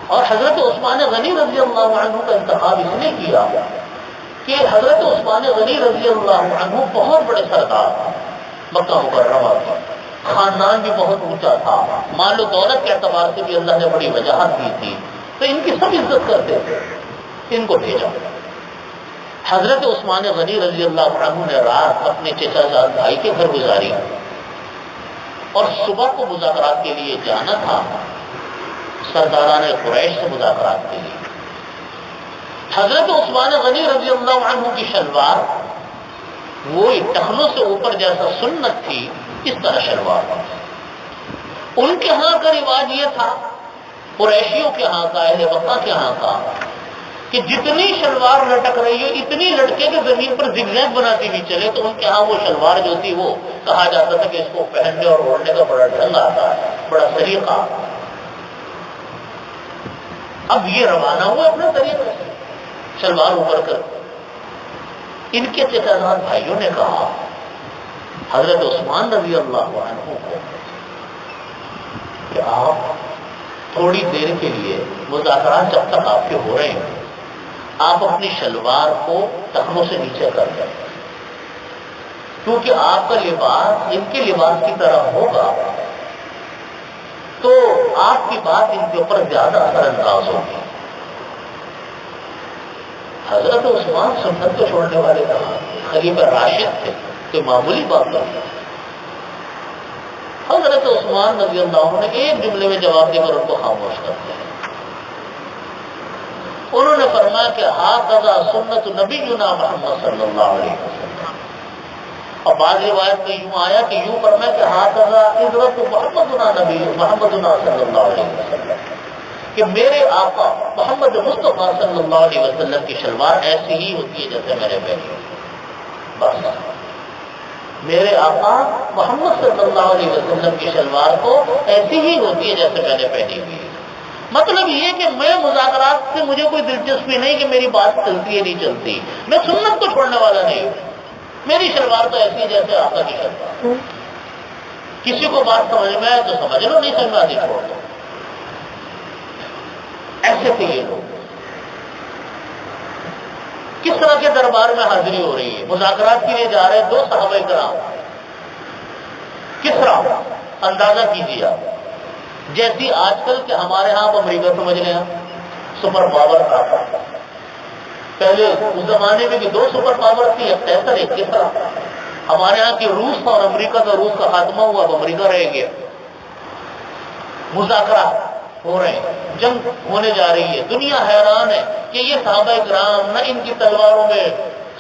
اور حضرت عثمان غنی رضی اللہ عنہ کا انتخاب اس نے کیا کہ حضرت عثمان غنی رضی اللہ عنہ بہت بڑے سردار، مکہ مکرمہ کا خاندان بھی بہت اونچا تھا، مال و دولت کے اعتبار سے بھی اللہ نے بڑی وجاہت دی تھی، تو ان کی سب عزت کرتے تھے، ان کو بھیجا۔ حضرت عثمان غنی رضی اللہ عنہ نے رات اپنے چچا زاد بھائی کے گھر گزاری اور صبح کو مذاکرات کے لیے جانا تھا سرداران قریش سے مذاکرات کے لیے۔ حضرت عثمان غنی رضی اللہ عنہ کی شلوار وہ ٹخنوں سے اوپر جیسا سنت تھی، اس طرح شلوار تھی۔ ان کے ہاں کا رواج یہ تھا، قریشیوں کے ہاں کا، اہل مکہ کے ہاں کا، کہ جتنی شلوار لٹک رہی ہو اتنی لٹکے کہ زمین پر زگزیگ بناتی بھی چلے، تو ان کے ہاں وہ شلوار جو تھی وہ کہا جاتا تھا کہ اس کو پہننے اور اوڑھنے کا بڑا ڈھنگ آتا ہے، بڑا طریقہ۔ اب یہ روانہ ہوئے اپنے طریقے سے شلوار اوپر کر۔ ان کے چچا زاد بھائیوں نے کہا حضرت عثمان رضی اللہ عنہ کو کہ آپ تھوڑی دیر کے لیے مذاکرات جب تک آپ کے ہو رہے ہیں، آپ اپنی شلوار کو ٹخنوں سے نیچے کر دیں، کیونکہ آپ کا لباس ان کے لباس کی طرح ہوگا تو آپ کی بات ان کے اوپر زیادہ اثر انداز ہوگی۔ حضرت عثمان سنت کو چھوڑنے والے کہا، خلیفہ راشد تھے، کوئی معمولی بات نہیں۔ حضرت عثمان رضی اللہ عنہ نے ایک جملے میں جواب دے کر ان کو خاموش کر دیا۔ انہوں نے فرمایا کہ ھذا سنت نبینا محمد صلی اللہ علیہ وسلم۔ اور بعض روایت میں یوں آیا کہ یوں فرمایا کہ ھذا عزرت محمدنا نبی محمدنا صلی اللہ علیہ وسلم، کہ میرے آقا محمد مصطفیٰ صلی اللہ علیہ وسلم کی شلوار ایسی ہی ہوتی ہے جیسے میں نے پہنی۔ بس میرے آقا محمد صلی اللہ علیہ وسلم کی شلوار کو ایسی ہی ہوتی ہے جیسے میں نے پہنی ہوئی ہے۔ مطلب یہ کہ میں مذاکرات سے مجھے کوئی دلچسپی نہیں کہ میری بات چلتی ہے نہیں چلتی، میں سنت کو چھوڑنے والا نہیں ہوں، میری شلوار تو ایسی ہے جیسے آقا کی شلوار۔ کسی کو بات سمجھ میں آئے تو سمجھ لو، نہیں سمجھ میں آتی چھوڑ دو۔ ایسے تھے یہ لوگ. کس طرح کے دربار میں حاضری ہو رہی ہے؟ مذاکرات کے لیے جا رہے 2 صحابہ کرام. کس طرح اندازہ کیجیے آپ. جیسی آج کل کہ ہمارے ہاں آپ امریکہ سمجھ لیں سپر پاور تھا. پہلے اس زمانے میں 2 سپر پاور تھی، اب ایسا نہیں. کس طرح ہمارے ہاں کی روس اور امریکہ کا، روس کا خاتمہ ہوا، اب امریکہ رہ گیا. مذاکرات ہو رہے ہیں، جنگ ہونے جا رہی ہے. دنیا حیران ہے کہ یہ صحابہ کرام نہ ان کی تلواروں میں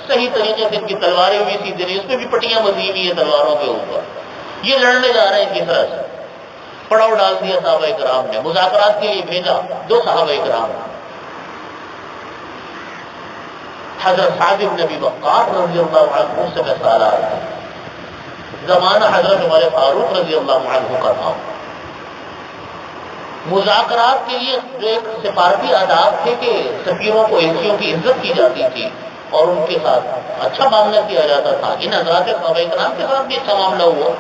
صحیح طریقے سے ان کی تلواریں بھی سیدھی نہیں، اس میں بھی پٹیاں بندھی ہوئی ہیں تلواروں کے اوپر. یہ لڑنے جا رہے ہیں کس طرح سے. پڑاؤ ڈال دیا صحابہ کرام نے، مذاکرات کے لیے بھیجا 2 صحابہ کرام. حضرت سعد بن ابی وقاص رضی اللہ عنہ سے مثال آ رہا ہے. زمانہ حضرت عمر فاروق رضی اللہ عنہ کا تھا. مذاکرات کے لیے جو ایک سفارتی آداب تھے کہ سفیروں کو ایلچیوں کی عزت کی جاتی تھی اور ان کے ساتھ اچھا معاملہ کیا جاتا تھا. ان حضرات صحابہ کرام کے ساتھ بھی اچھا معاملہ ہوا،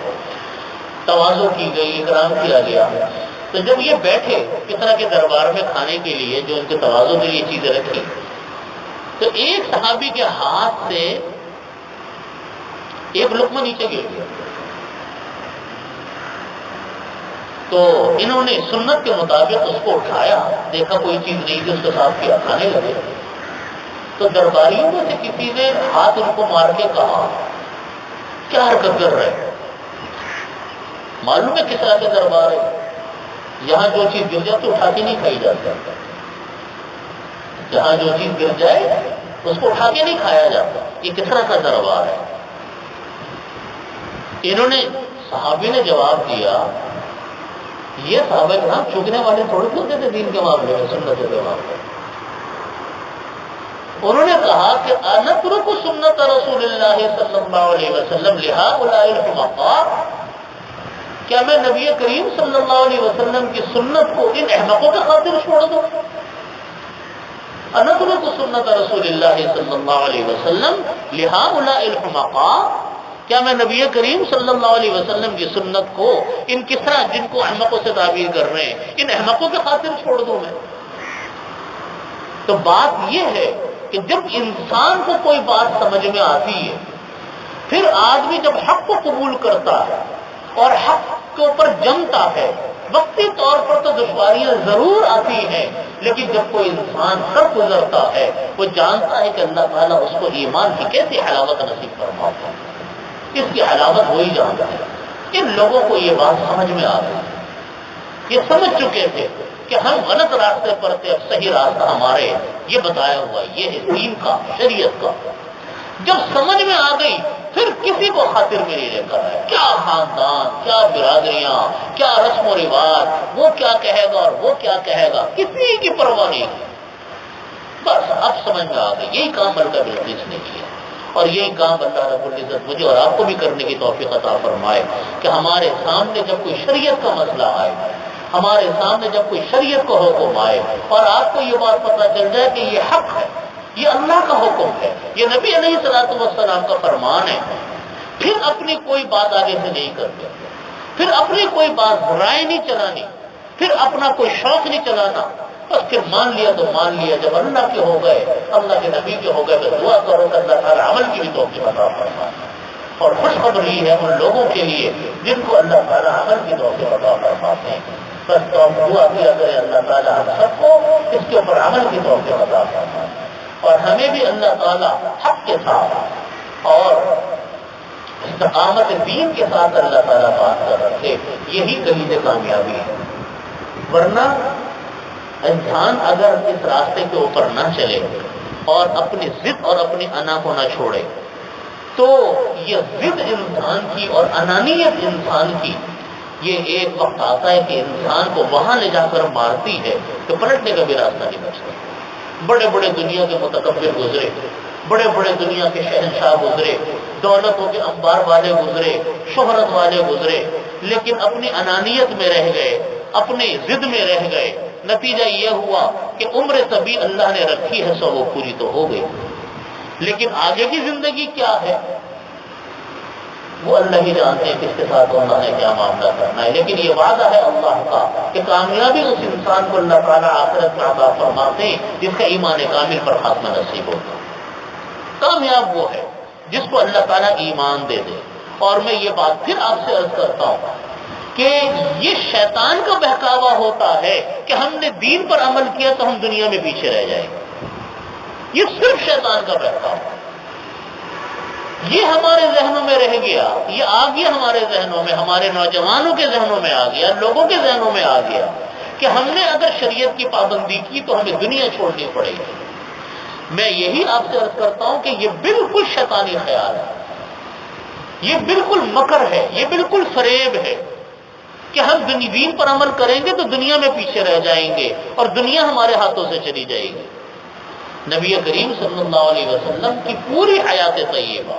تواضع کی گئی، اکرام کیا گیا. تو جب یہ بیٹھے کتنا کے دربار میں کھانے کے لیے، جو ان کے تواضع کے لیے چیزیں رکھی، تو ایک صحابی کے ہاتھ سے ایک لقمہ نیچے گر گیا. تو انہوں نے سنت کے مطابق اس کو اٹھایا، دیکھا کوئی چیز نہیں تھی، اس کو صاف کیا، کھانے لگے. تو درباریوں میں سے کسی نے ہاتھ ان کو مار کے کہا کیا حرکت کر رہے ہیں؟ معلوم ہے کس طرح کے دربار ہے. یہاں جو چیز گر جائے تو اٹھا کے نہیں کھائی جاتی. جہاں جو چیز گر جائے اس کو اٹھا کے نہیں کھایا جاتا. یہ کس طرح کا دربار ہے؟ انہوں نے، صحابی نے جواب دیا، یہ صحابہ کرام چکنے والے تھوڑے ہوتے تھے دین کے معاملے میں، سنت کے معاملے میں. انہوں نے کہا کہ انترک سنت رسول اللہ صلی اللہ علیہ وسلم لہؤلاء الحمقاء، کیا میں نبی کریم صلی اللہ علیہ وسلم کی سنت کو ان احمقوں کے خاطر چھوڑ دوں؟ انترک سنت رسول اللہ صلی اللہ علیہ وسلم لہؤلاء الحمقاء، کیا میں نبی کریم صلی اللہ علیہ وسلم کی سنت کو ان کس طرح، جن کو احمقوں سے تعبیر کر رہے ہیں، ان احمقوں کے خاطر چھوڑ دوں میں؟ تو بات یہ ہے کہ جب انسان کو کوئی بات سمجھ میں آتی ہے، پھر آدمی جب حق کو قبول کرتا ہے اور حق کے اوپر جمتا ہے، وقتی طور پر تو دشواریاں ضرور آتی ہیں، لیکن جب کوئی انسان کر گزرتا ہے، وہ جانتا ہے کہ اللہ تعالیٰ اس کو ایمان کی کیسی حلاوت نصیب فرماتا ہے. اس کی حلاوت وہی جانتا ہے. ان لوگوں کو یہ بات سمجھ میں آ گئی. یہ سمجھ چکے تھے کہ ہم غلط راستے پر تھے، اب صحیح راستہ ہمارے یہ بتایا ہوا یہ ہے دین کا، شریعت کا. جب سمجھ میں آ گئی پھر کسی کو خاطر میں نہیں لے کر ہے. کیا خاندان، کیا برادریاں، کیا رسم و رواج، وہ کیا کہے گا اور وہ کیا کہے گا، کسی کی پرواہ نہیں. بس اب سمجھ میں آ گئی یہی کام بلکہ بلقیس نے کیا، اور یہی کام اللہ رب العزت مجھے اور آپ کو بھی کرنے کی توفیق عطا فرمائے کہ ہمارے سامنے جب کوئی شریعت کا مسئلہ آئے، ہمارے سامنے جب کوئی شریعت کا حکم آئے اور آپ کو یہ بات پتہ چل جائے کہ یہ حق ہے، یہ اللہ کا حکم ہے، یہ نبی علیہ الصلوۃ والسلام کا فرمان ہے، پھر اپنی کوئی بات آگے سے نہیں کرتے، پھر اپنی کوئی بات رائے نہیں چلانی، پھر اپنا کوئی شوق نہیں چلانا. بس پھر مان لیا تو مان لیا. جب اللہ کے ہو گئے، اللہ کے نبی کے ہو گئے، تو دعا کرو کہ اللہ تعالیٰ عمل کی بھی توفیق عطا فرمائے. اور خوشخبری ہے ان لوگوں کے لیے جن کو اللہ تعالیٰ عمل کی توفیق عطا فرماتے ہیں. بس تو دعا کیا کرے اللہ تعالیٰ ہم سب کو اس کے اوپر عمل کی توفیق عطا فرمائے، اور ہمیں بھی اللہ تعالیٰ حق کے ساتھ اور استقامت دین کے ساتھ اللہ تعالیٰ بات کر رکھے. یہی کلید کامیابی ہے. ورنہ انسان اگر اس راستے کے اوپر نہ چلے اور اپنی ضد اور اپنی انا کو نہ چھوڑے، تو یہ ضد انسان کی اور انانیت انسان کی، یہ ایک وقت آتا ہے کہ انسان کو وہاں لے جا کر مارتی ہے کہ پلٹنے کا بھی راستہ نہیں بچتا. بڑے بڑے دنیا کے متکبر گزرے، بڑے بڑے دنیا کے شہنشاہ گزرے، دولتوں کے انبار والے گزرے، شہرت والے گزرے، لیکن اپنی انانیت میں رہ گئے، اپنی ضد میں رہ گئے. نتیجہ یہ ہوا کہ عمر طبی اللہ نے رکھی ہے سو وہ پوری تو ہو گئی، لیکن آگے کی زندگی کیا ہے؟ وہ اللہ ہی جانتے ہیں کس کے ساتھ اللہ نے کیا معاملہ کرنا ہے، لیکن یہ وعدہ ہے اللہ کا کہ کامیابی اس انسان کو اللہ تعالیٰ آخرت میں عطا فرماتے ہیں جس کا ایمان کامل پر خاتمہ نصیب ہوتا ہے۔ کامیاب وہ ہے جس کو اللہ تعالیٰ ایمان دے دے۔ اور میں یہ بات پھر آپ سے عرض کرتا ہوں کہ یہ شیطان کا بہکاوا ہوتا ہے کہ ہم نے دین پر عمل کیا تو ہم دنیا میں پیچھے رہ جائیں گے، یہ صرف شیطان کا بہکاوا، یہ ہمارے ذہنوں میں رہ گیا، یہ آ گیا ہمارے ذہنوں میں، ہمارے نوجوانوں کے ذہنوں میں آ گیا، لوگوں کے ذہنوں میں آ گیا کہ ہم نے اگر شریعت کی پابندی کی تو ہمیں دنیا چھوڑنی پڑے گی۔ میں یہی آپ سے عرض کرتا ہوں کہ یہ بالکل شیطانی خیال ہے، یہ بالکل مکر ہے، یہ بالکل فریب ہے کہ ہم دین پر عمل کریں گے تو دنیا میں پیچھے رہ جائیں گے اور دنیا ہمارے ہاتھوں سے چلی جائے گی۔ نبی کریم صلی اللہ علیہ وسلم کی پوری حیات طیبہ،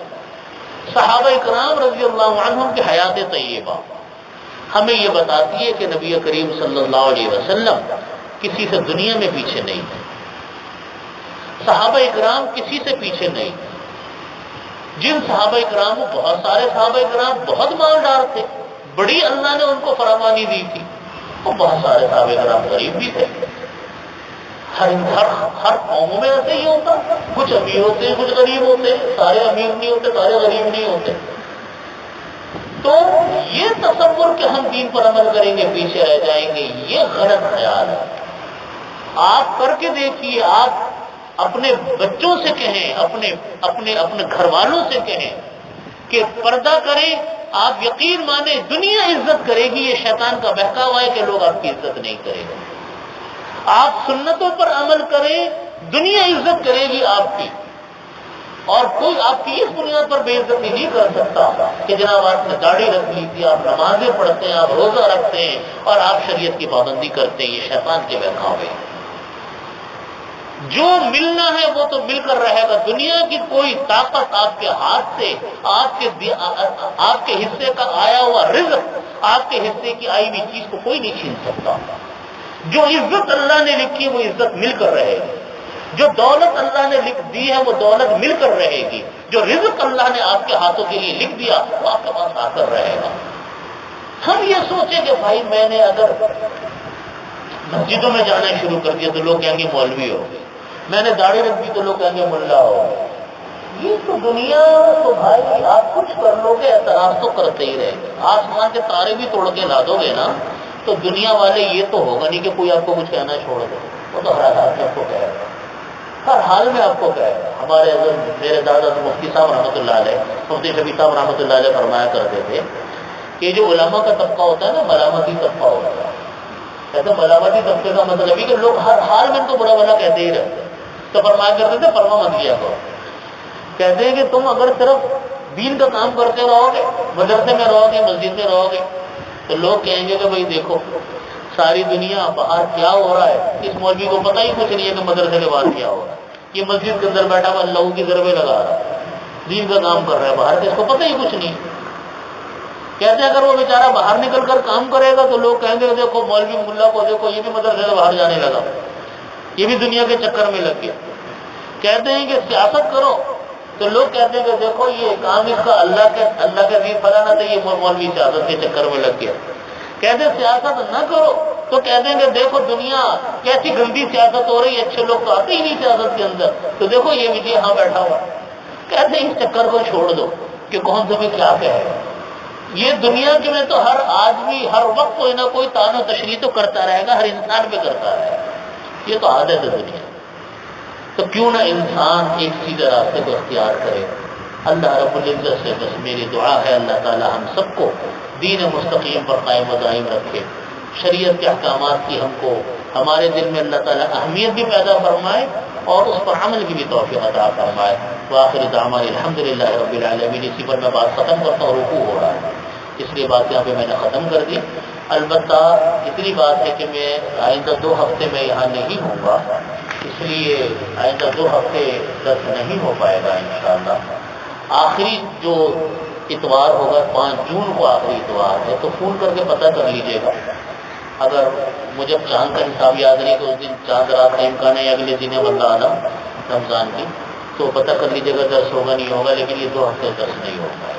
صحابہ کرام رضی اللہ عنہم کی حیات طیبہ ہمیں یہ بتاتی ہے کہ نبی کریم صلی اللہ علیہ وسلم کسی سے دنیا میں پیچھے نہیں تھے، صحابہ کرام کسی سے پیچھے نہیں تھے۔ جن صحابہ کرام، بہت سارے صحابہ کرام بہت مالدار تھے، بڑی اللہ نے ان کو فراوانی دی تھی، اور بہت سارے صحابہ کرام غریب بھی تھے۔ ہر قوموں میں ایسے ہی ہوتا، کچھ امیر ہوتے ہیں کچھ غریب ہوتے ہیں، سارے امیر نہیں ہوتے سارے غریب نہیں ہوتے۔ تو یہ تصور کہ ہم دین پر عمل کریں گے پیچھے رہ جائیں گے، یہ غلط خیال ہے۔ آپ کر کے دیکھیے، آپ اپنے بچوں سے کہیں، اپنے گھر والوں سے کہیں کہ پردہ کریں، آپ یقین مانیں دنیا عزت کرے گی، یہ شیطان کا بہکاوا ہے کہ لوگ آپ کی عزت نہیں کریں گے۔ آپ سنتوں پر عمل کریں، دنیا عزت کرے گی آپ کی، اور کوئی آپ کی اس بنیاد پر بے عزتی نہیں کر سکتا کہ جناب آپ نے داڑھی رکھ لی تھی، آپ نمازیں پڑھتے ہیں، آپ روزہ رکھتے ہیں اور آپ شریعت کی پابندی کرتے ہیں۔ یہ شیطان کے بہکاوے، جو ملنا ہے وہ تو مل کر رہے گا، دنیا کی کوئی طاقت آپ کے ہاتھ سے آپ کے حصے کا آیا ہوا رزق، آپ کے حصے کی آئی ہوئی چیز کو کوئی نہیں چھین سکتا۔ جو عزت اللہ نے لکھی وہ عزت مل کر رہے گی، جو دولت اللہ نے لکھ دی ہے وہ دولت مل کر رہے گی، جو رزق اللہ نے آپ کے ہاتھوں کے لیے لکھ دیا وہ آپ کے پاس آ کر رہے گا۔ ہم یہ سوچیں کہ بھائی میں نے اگر مسجدوں میں جانا شروع کر دیا تو لوگ کہیں گے مولوی ہو گئے، میں نے داڑھی رکھ دی تو لوگ کہیں گے ملا ہو گئے۔ یہ تو دنیا، تو بھائی آپ کچھ کر لو گے اعتراض تو کرتے ہی رہیں گے، آسمان کے تارے بھی توڑ کے لا دو گے نا تو دنیا والے یہ تو ہوگا نہیں کہ کوئی آپ کو کچھ کہنا چھوڑ دے، وہ تو ہر حال میں آپ کو کہے گا، ہر حال میں آپ کو کہے گا۔ ہمارے میرے دادا مفتی صاحب رحمۃ اللہ علیہ، مفتی شفیع صاحب رحمۃ اللہ علیہ فرمایا کرتے تھے کہ جو علماء کا طبقہ ہوتا ہے نا، ملامتی طبقہ ہوتا ہے، کہتے ملامتی طبقے کا مطلب یہ کہ لوگ ہر حال میں ان کو برا بھلا کہتے ہی رہتے، تو فرمایا کرتے تھے پرواہ مت کیا کرو، کہتے ہیں کہ تم اگر صرف دین کا کام کرتے رہو گے، مدرسے میں رہو گے، مسجد میں رہو گے، تو لوگ کہیں گے کہ بھائی دیکھو ساری دنیا باہر کیا ہو رہا ہے، اس مولوی کو پتہ ہی کچھ نہیں ہے کہ مدرسے کے باہر کیا ہو رہا ہے، یہ مسجد کے اندر بیٹھا ہوا اللہ کی ضربیں لگا رہا ہے، دین کا کام کر رہا ہے، باہر کے اس کو پتہ ہی کچھ نہیں۔ کہتے ہیں اگر وہ بیچارہ باہر نکل کر کام کرے گا تو لوگ کہیں گے دیکھو مولوی ملا کو دیکھو، یہ بھی مدرسے سے باہر جانے لگا، یہ بھی دنیا کے چکر میں لگ گیا۔ کہتے ہیں کہ سیاست کرو تو لوگ کہتے ہیں کہ دیکھو یہ کام اس کا اللہ کے دین پھیلانا تھا، یہ مولوی سیاست کے چکر میں لگ گیا۔ کہتے ہیں سیاست نہ کرو تو کہتے ہیں کہ دیکھو دنیا کیسی گندی سیاست ہو رہی ہے، اچھے لوگ تو آتے ہی نہیں سیاست کے اندر، تو دیکھو یہ بھی یہاں بیٹھا ہوا۔ کہتے ہیں اس چکر کو چھوڑ دو کہ کون تمہیں کیا کہے گا، یہ دنیا کے میں تو ہر آدمی ہر وقت کوئی نہ کوئی تان و تشریح تو کرتا رہے گا، ہر انسان پہ کرتا رہے گا، یہ تو عادت ہے دنیا۔ تو کیوں نہ انسان ایک سیدھے راستے کو اختیار کرے۔ اللہ رب العزت سے بس میری دعا ہے اللہ تعالی ہم سب کو دین مستقیم پر قائم و دائم رکھے، شریعت کے احکامات کی ہم کو ہمارے دل میں اللہ تعالی اہمیت بھی پیدا فرمائے اور اس پر عمل کی بھی توفیق عطا فرمائے۔ وآخر دعوانا الحمدللہ رب العالمین۔ اسی پر میں بات ختم کرتا ہوں، رکوع ہو رہا ہے اس لیے بات یہاں پہ میں نے ختم کر دی۔ البتہ اتنی بات ہے کہ میں آئندہ 2 ہفتے میں یہاں نہیں ہوں گا، اس لیے آئندہ 2 ہفتے درس نہیں ہو پائے گا انشاءاللہ۔ آخری جو اتوار ہوگا 5 جون کو آخری اتوار ہے، تو فون کر کے پتہ کر لیجیے گا، اگر مجھے چاند کا حساب یاد نہیں کہ اس دن چاند رات کا امکان ہے اگلے دن ہے واللہ اعلم رمضان کی، تو پتہ کر لیجیے گا درس ہوگا نہیں ہوگا، لیکن یہ 2 ہفتے درس نہیں ہوگا۔